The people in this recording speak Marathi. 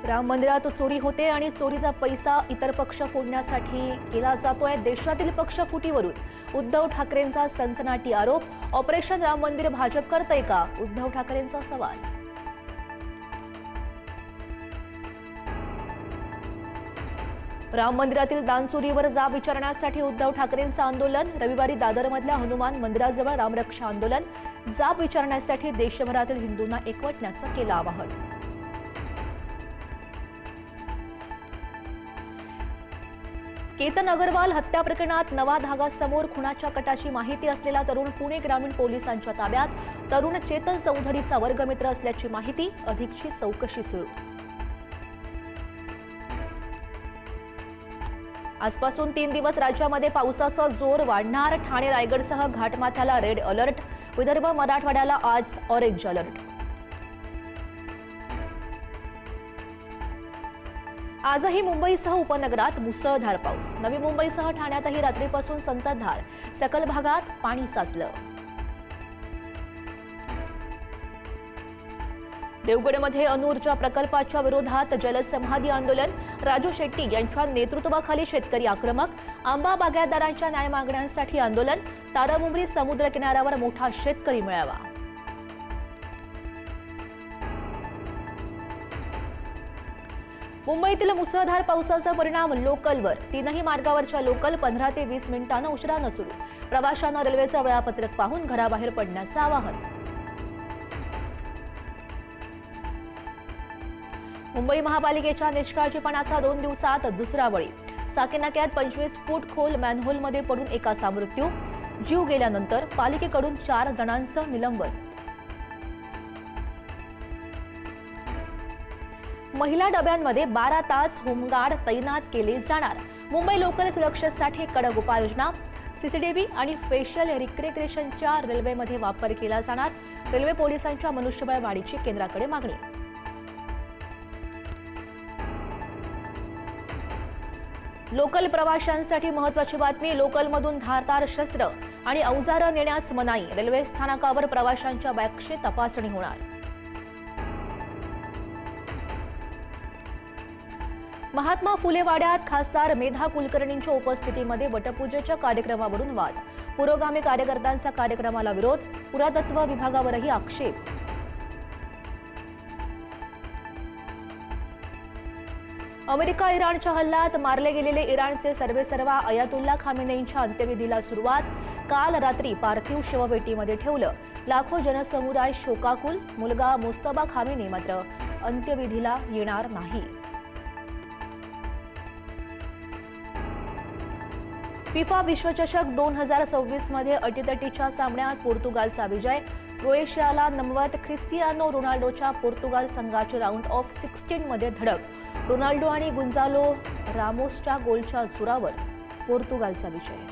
राम मंदिरात चोरी होते आणि चोरीचा पैसा इतर पक्ष फोडण्यासाठी केला जातोय। देशातील पक्ष फुटीवरून उद्धव ठाकरेंचा सनसनाटी आरोप। ऑपरेशन राम मंदिर भाजप करतंय का? उद्धव ठाकरेंचा सवाल। राम मंदिरातील दानचोरीवर जाब विचारण्यासाठी उद्धव ठाकरेंचं आंदोलन। रविवारी दादरमधल्या हनुमान मंदिराजवळ रामरक्षा आंदोलन। जाब विचारण्यासाठी देशभरातील हिंदूंना एकवटण्याचं केलं आवाहन। केतन अग्रवाल हत्या प्रकरणात नवा धागा समोर। खुनाच्या कटाची माहिती असलेला तरुण पुणे ग्रामीण पोलिसांच्या ताब्यात। तरुण चेतन चौधरीचा वर्गमित्र असल्याची माहिती। अधिकची चौकशी सुरू। आजपासून 3 दिवस राज्यामध्ये पावसाचा जोर वाढणार। ठाणे रायगडसह घाटमाथ्याला रेड अलर्ट। विदर्भ मराठवाड्याला आज ऑरेंज अलर्ट। आजही मुंबईसह उपनगरात मुसळधार पाऊस। नवी मुंबईसह ठाण्यातही रात्रीपासून संततधार। सखल भागात पाणी साचलं। देवगडमध्ये अणुऊर्जा प्रकल्पाच्या विरोधात जलसमाधी आंदोलन। राजू शेट्टी यांच्या नेतृत्वाखाली शेतकरी आक्रमक। आंबा बागायतदारांच्या न्याय मागण्यांसाठी आंदोलन। तारामुंबरी समुद्र किनाऱ्यावर मोठा शेतकरी मेळावा। मुंबईतील मुसळधार पावसाचा परिणाम लोकलवर। 3ही मार्गावरच्या लोकल 15 ते 20 मिनिटांना उशिरानं सुरू। प्रवाशांना रेल्वेचं वेळापत्रक पाहून घराबाहेर पडण्याचं आवाहन। मुंबई महापालिकेच्या निष्काळजीपणाचा 2 दिवसात दुसरा बळी। साकीनाक्यात 25 फूट खोल मॅनहोलमध्ये पडून एकाचा मृत्यू। जीव गेल्यानंतर पालिकेकडून 4 जणांचं निलंबन। महिला डब्यांमध्ये 12 तास होमगार्ड तैनात केले जाणार। मुंबई लोकल सुरक्षेसाठी कडक उपाययोजना। सीसीटीव्ही आणि फेशियल रिक्रिएशनच्या रेल्वेमध्ये वापर केला जाणार। रेल्वे पोलिसांच्या मनुष्यबळ वाढीची केंद्राकडे मागणी। लोकल प्रवाशांसाठी महत्त्वाची बातमी। लोकलमधून धारदार शस्त्र आणि अवजारं नेण्यास मनाई। रेल्वे स्थानकावर प्रवाशांच्या बॅगची तपासणी होणार। महात्मा फुले वाड्यात खासदार मेधा कुलकर्णींच्या उपस्थितीमध्ये वटपूजेच्या कार्यक्रमावरून वाद। पुरोगामी कार्यकर्त्यांचा कार्यक्रमाला विरोध। पुरातत्व विभागावरही आक्षेप। अमेरिका इराणच्या हल्ल्यात मारले गेलेले इराणचे सर्वेसर्वा अयातुल्ला खामेनेईंच्या अंत्यविधीला सुरुवात। काल रात्री पार्थिव शवपेटीमध्ये ठेवलं। लाखो जनसमुदाय शोकाकुल। मुलगा मुस्तफा खामेनी मात्र अंत्यविधीला येणार नाही। फिफा विश्वचषक 2026 मध्ये अटीतटीच्या सामन्यात पोर्तुगालचा विजय। क्रोएशियाला नमवत क्रिस्टियानो रोनाल्डोच्या पोर्तुगाल संघाची राऊंड ऑफ 16 मध्ये धडक। रोनाल्डो आणि गुंजालो रामोसच्या गोलच्या जोरावर पोर्तुगालचा विजय।